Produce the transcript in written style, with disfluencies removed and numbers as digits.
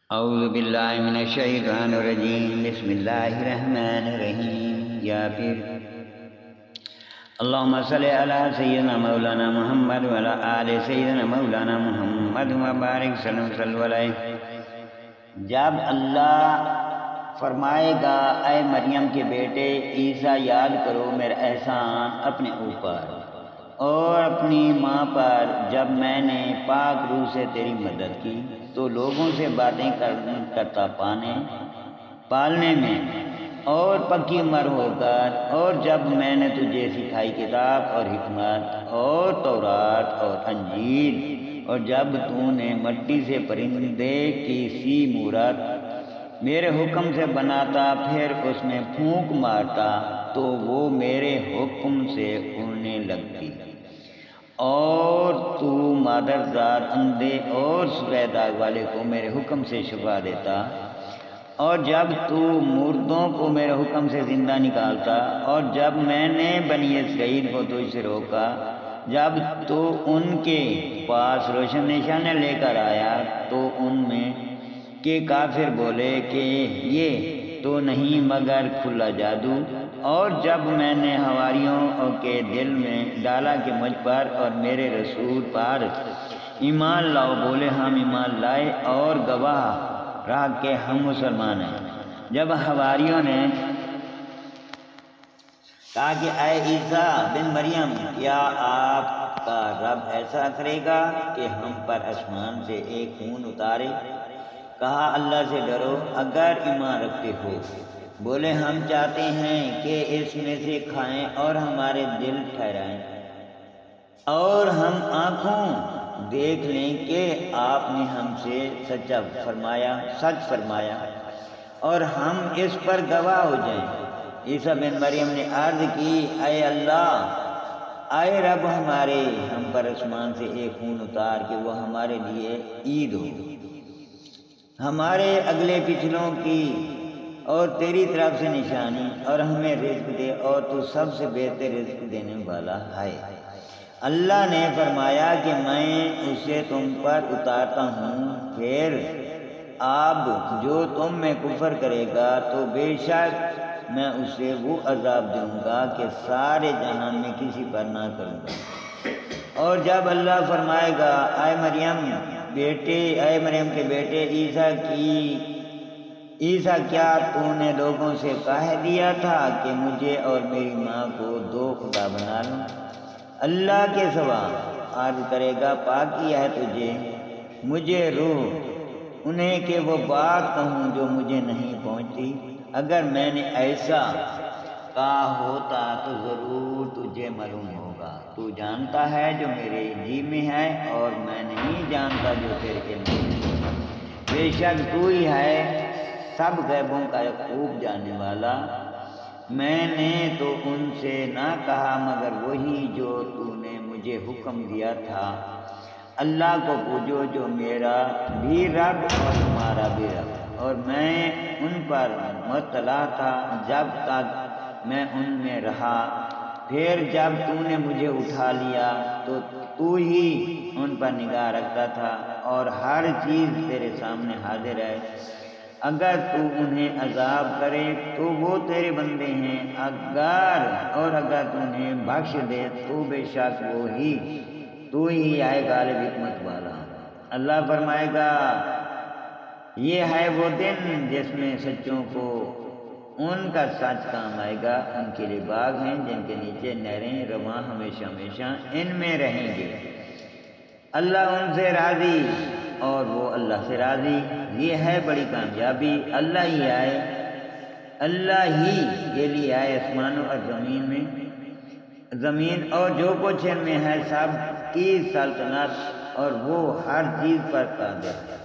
اعوذ باللہ من الشیطان الرجیم بسم اللہ الرحمن الرحیم یا پھر اللہم صلی علی سیدنا مولانا محمد وعلی آل سیدنا مولانا محمد وبارک صلی علیہ۔ جب اللہ فرمائے گا اے مریم کے بیٹے عیسیٰ یاد کرو میرا احسان اپنے اوپر اور اپنی ماں پر، جب میں نے پاک روح سے تیری مدد کی تو لوگوں سے باتیں کرتا پالنے میں اور پکی عمر ہو کر، اور جب میں نے تجھے سکھائی کتاب اور حکمت اور تورات اور انجیل، اور جب تو نے مٹی سے پرندے کی سی مورت میرے حکم سے بناتا پھر اس میں پھونک مارتا تو وہ میرے حکم سے اڑنے لگتی، اور تو مادرزاد اندھے اور سفید داغ والے کو میرے حکم سے شفا دیتا، اور جب تو مردوں کو میرے حکم سے زندہ نکالتا، اور جب میں نے بنی اسرائیل کو تجھ سے روکا جب تو ان کے پاس روشن نشانہ لے کر آیا تو ان میں کے کافر بولے کہ یہ تو نہیں مگر کھلا جادو، اور جب میں نے حواریوں کے دل میں ڈالا کہ مجھ پر اور میرے رسول پر ایمان لاؤ، بولے ہم ایمان لائے اور گواہ رہا کہ ہم مسلمان ہیں۔ جب حواریوں نے کہا کہ اے عیسیٰ بن مریم، کیا آپ کا رب ایسا کرے گا کہ ہم پر آسمان سے ایک خون اتارے؟ کہا اللہ سے ڈرو اگر ایمان رکھتے ہو۔ بولے ہم چاہتے ہیں کہ اس میں سے کھائیں اور ہمارے دل ٹھہرائیں اور ہم آنکھوں دیکھ لیں کہ آپ نے ہم سے سچ فرمایا اور ہم اس پر گواہ ہو جائیں۔ عیسیٰ بن مریم نے عرض کی اے اللہ، اے رب ہمارے، ہم پر آسمان سے ایک خون اتار کہ وہ ہمارے لیے عید ہو، ہمارے اگلے پچھلوں کی اور تیری طرف سے نشانی، اور ہمیں رزق دے، اور تو سب سے بہتر رزق دینے والا ہے۔ اللہ نے فرمایا کہ میں اسے تم پر اتارتا ہوں، پھر اب جو تم میں کفر کرے گا تو بے شک میں اسے وہ عذاب دوں گا کہ سارے جہان میں کسی پر نہ کروں گا۔ اور جب اللہ فرمائے گا اے مریم کے بیٹے عیسیٰ کیا تو نے لوگوں سے کہہ دیا تھا کہ مجھے اور میری ماں کو دو خدا بنا لوں؟ اللہ کے سوا عرض کرے گا پاکی ہے تجھے، مجھے روح انہیں کہ وہ بات کہوں جو مجھے نہیں پہنچتی۔ اگر میں نے ایسا کہا ہوتا تو ضرور تجھے معلوم ہوگا، تو جانتا ہے جو میرے جی میں ہے اور میں نہیں جانتا جو تیرے علم میں ہے۔ بے شک تو ہی ہے سب غیبوں کا خوب جاننے والا۔ میں نے تو ان سے نہ کہا مگر وہی جو تو نے مجھے حکم دیا تھا۔ اللہ کو پوجو جو میرا بھی رب اور تمہارا بھی رب، اور میں ان پر مطلع تھا جب تک میں ان میں رہا، پھر جب تو نے مجھے اٹھا لیا تو ہی ان پر نگاہ رکھتا تھا، اور ہر چیز تیرے سامنے حاضر ہے۔ اگر تو انہیں عذاب کرے تو وہ تیرے بندے ہیں، اگر تو انہیں بخش دے تو بے شک تو ہی ہے غالب حکمت والا۔ اللہ فرمائے گا یہ ہے وہ دن جس میں سچوں کو ان کا سچ کام آئے گا، ان کے لیے باغ ہیں جن کے نیچے نہریں رواں ہمیشہ ہمیشہ ان میں رہیں گے، اللہ ان سے راضی اور وہ اللہ سے راضی۔ یہ ہے بڑی کامیابی، اللہ ہی کے لیے ہے آسمانوں اور زمین اور جو کچھ ان میں ہے، سب کی سلطنت، اور وہ ہر چیز پر قادر ہے۔